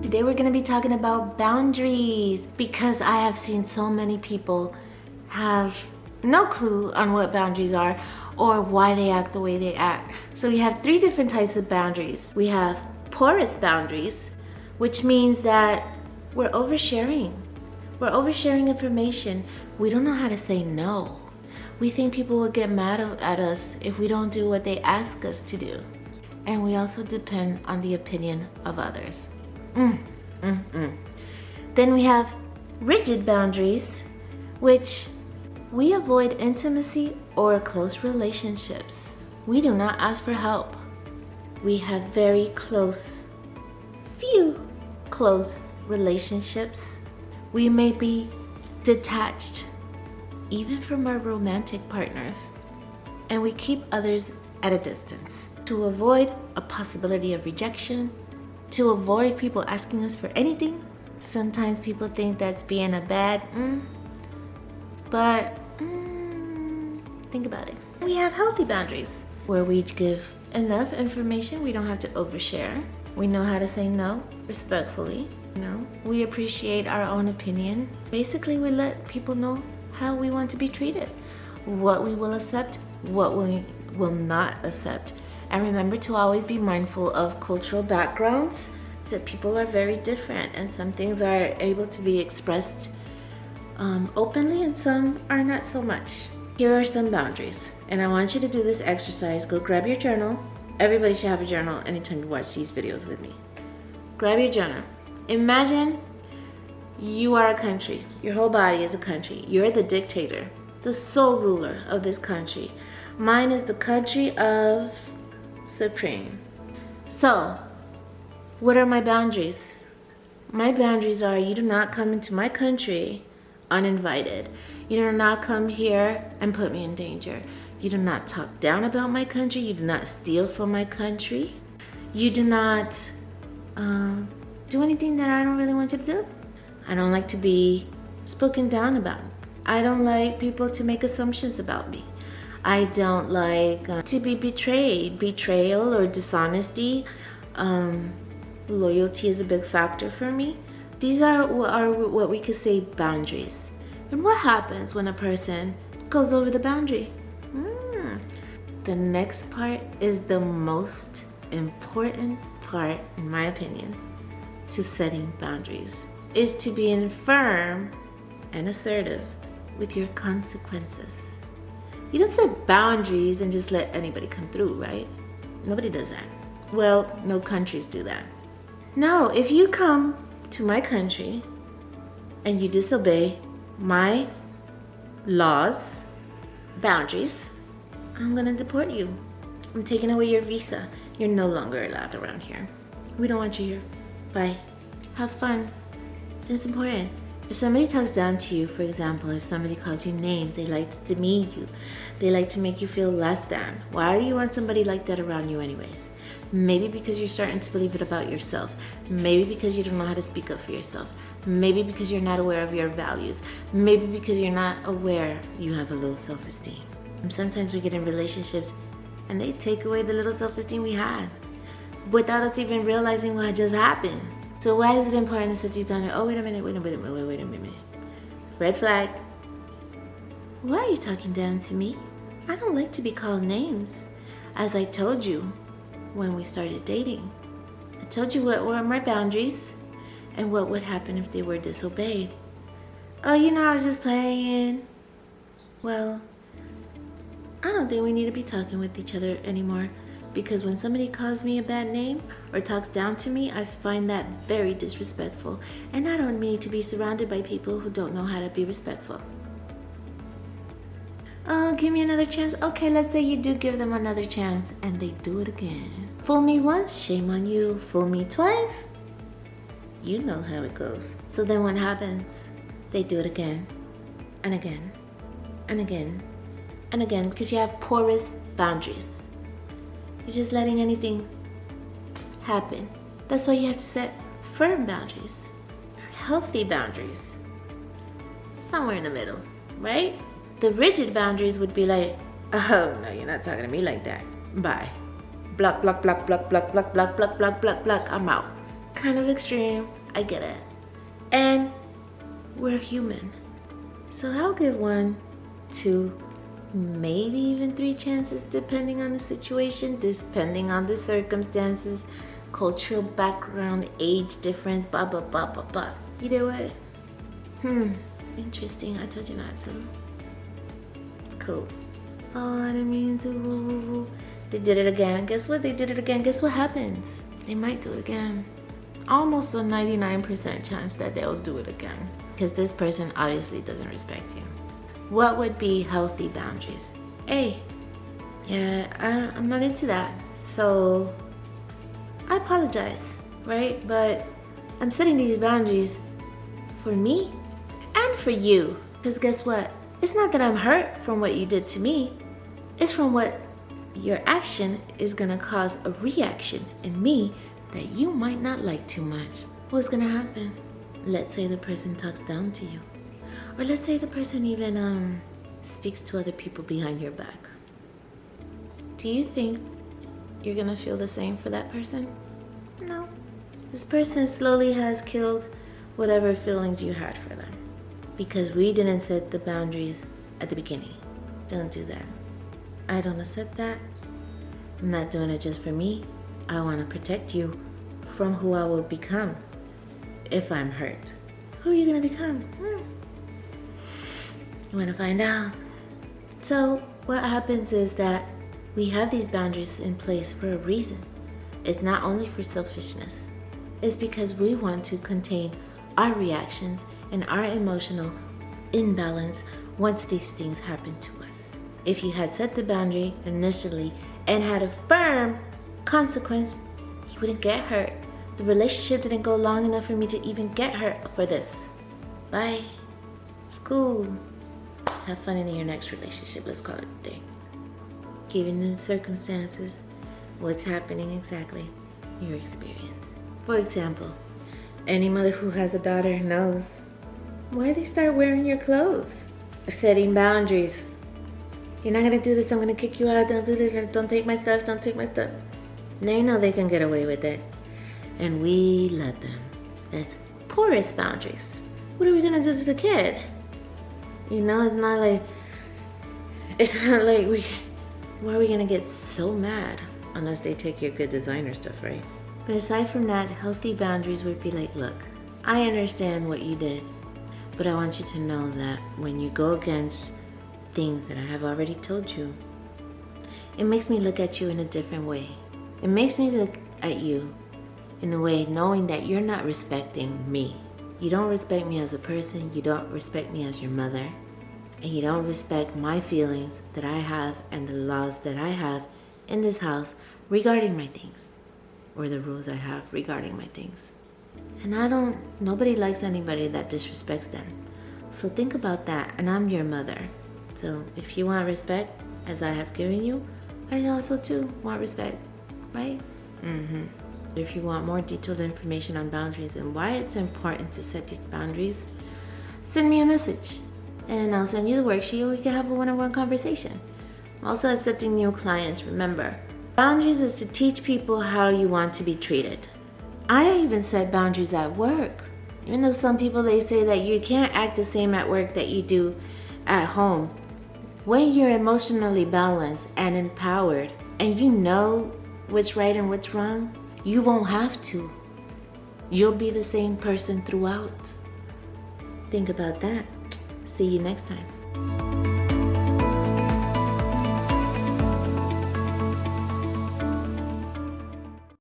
Today we're going to be talking about boundaries because I have seen so many people have no clue on what boundaries are or why they act the way they act. So we have three different types of boundaries. We have porous boundaries, which means that we're oversharing. We're oversharing information. We don't know how to say no. We think people will get mad at us if we don't do what they ask us to do. And we also depend on the opinion of others. Then we have rigid boundaries, which we avoid intimacy or close relationships. We do not ask for help. We have very few close relationships. We may be detached even from our romantic partners, and we keep others at a distance to avoid a possibility of rejection, to avoid people asking us for anything. Sometimes people think that's being a bad but think about it. We have healthy boundaries where we give enough information. We don't have to overshare. We know how to say no respectfully. We appreciate our own opinion. Basically, we let people know how we want to be treated, what we will accept, what we will not accept. And remember to always be mindful of cultural backgrounds, that people are very different and some things are able to be expressed openly and some are not so much. Here are some boundaries, and I want you to do this exercise. Go grab your journal. Everybody should have a journal anytime you watch these videos with me. Grab your journal. Imagine you are a country. Your whole body is a country. You're the dictator, the sole ruler of this country. Mine is the country of Supreme. So, what are my boundaries? My boundaries are: you do not come into my country uninvited. You do not come here and put me in danger. You do not talk down about my country. You do not steal from my country. You do not do anything that I don't really want you to do. I don't like to be spoken down about. I don't like people to make assumptions about me. I don't like to be betrayed. Betrayal or dishonesty. Loyalty is a big factor for me. These are what we could say boundaries. And what happens when a person goes over the boundary? The next part is the most important part, in my opinion, to setting boundaries, is to be firm and assertive with your consequences. You don't set boundaries and just let anybody come through, right? Nobody does that. Well, no countries do that. No, if you come to my country and you disobey my laws, boundaries, I'm gonna deport you. I'm taking away your visa. You're no longer allowed around here. We don't want you here. Bye. Have fun. That's important. If somebody talks down to you, for example, if somebody calls you names, they like to demean you. They like to make you feel less than. Why do you want somebody like that around you anyways? Maybe because you're starting to believe it about yourself. Maybe because you don't know how to speak up for yourself. Maybe because you're not aware of your values. Maybe because you're not aware you have a low self-esteem. And sometimes we get in relationships and they take away the little self-esteem we had without us even realizing what just happened. So why is it important to set these boundaries? Oh, wait a minute. Red flag. Why are you talking down to me? I don't like to be called names. As I told you when we started dating, I told you what were my boundaries and what would happen if they were disobeyed. Oh, I was just playing. Well, I don't think we need to be talking with each other anymore. Because when somebody calls me a bad name or talks down to me, I find that very disrespectful. And I don't need to be surrounded by people who don't know how to be respectful. Oh, give me another chance. Okay, let's say you do give them another chance and they do it again. Fool me once, shame on you. Fool me twice, you know how it goes. So then what happens? They do it again and again and again and again because you have porous boundaries. You're just letting anything happen. That's why you have to set firm boundaries, healthy boundaries, somewhere in the middle, right? The rigid boundaries would be like, oh no, you're not talking to me like that. Bye. Block, block, block, block, block, block, block, block, block, block, block. I'm out. kind of extreme. I get it. And we're human. So I'll give 1, 2, maybe even 3 chances depending on the situation, depending on the circumstances, cultural background, age difference, blah, blah, blah, blah, blah. You do it? Interesting. I told you not to. Cool. Oh, I didn't mean to. They did it again. Guess what? They did it again. Guess what happens? They might do it again. Almost a 99% chance that they'll do it again. Because this person obviously doesn't respect you. What would be healthy boundaries? Hey, yeah, I'm not into that. So I apologize, right? But I'm setting these boundaries for me and for you. Because guess what? It's not that I'm hurt from what you did to me. It's from what your action is going to cause a reaction in me that you might not like too much. What's going to happen? Let's say the person talks down to you. Or let's say the person even speaks to other people behind your back. Do you think you're going to feel the same for that person? No. This person slowly has killed whatever feelings you had for them. Because we didn't set the boundaries at the beginning. Don't do that. I don't accept that. I'm not doing it just for me. I want to protect you from who I will become if I'm hurt. Who are you going to become? You want to find out? So what happens is that we have these boundaries in place for a reason. It's not only for selfishness. It's because we want to contain our reactions and our emotional imbalance once these things happen to us. If you had set the boundary initially and had a firm consequence, you wouldn't get hurt. The relationship didn't go long enough for me to even get hurt for this. Bye. It's cool. Have fun in your next relationship. Let's call it a day. Given the circumstances, what's happening exactly, your experience. For example, any mother who has a daughter knows why they start wearing your clothes. Or setting boundaries. You're not gonna do this, I'm gonna kick you out, don't do this, or don't take my stuff, don't take my stuff. They know they can get away with it. And we let them. That's porous boundaries. What are we gonna do to the kid? You know, it's not like why are we gonna get so mad unless they take your good designer stuff, right? But aside from that, healthy boundaries would be like, look, I understand what you did, but I want you to know that when you go against things that I have already told you, it makes me look at you in a different way. It makes me look at you in a way knowing that you're not respecting me. You don't respect me as a person, you don't respect me as your mother, and you don't respect my feelings that I have and the laws that I have in this house regarding my things, or the rules I have regarding my things. And nobody likes anybody that disrespects them. So think about that, and I'm your mother. So if you want respect, as I have given you, I also too want respect, right? If you want more detailed information on boundaries and why it's important to set these boundaries, send me a message and I'll send you the worksheet and we can have a one-on-one conversation. I'm also accepting new clients. Remember, boundaries is to teach people how you want to be treated. I even set boundaries at work. Even though some people, they say that you can't act the same at work that you do at home. When you're emotionally balanced and empowered and you know what's right and what's wrong, you won't have to. You'll be the same person throughout. Think about that. See you next time.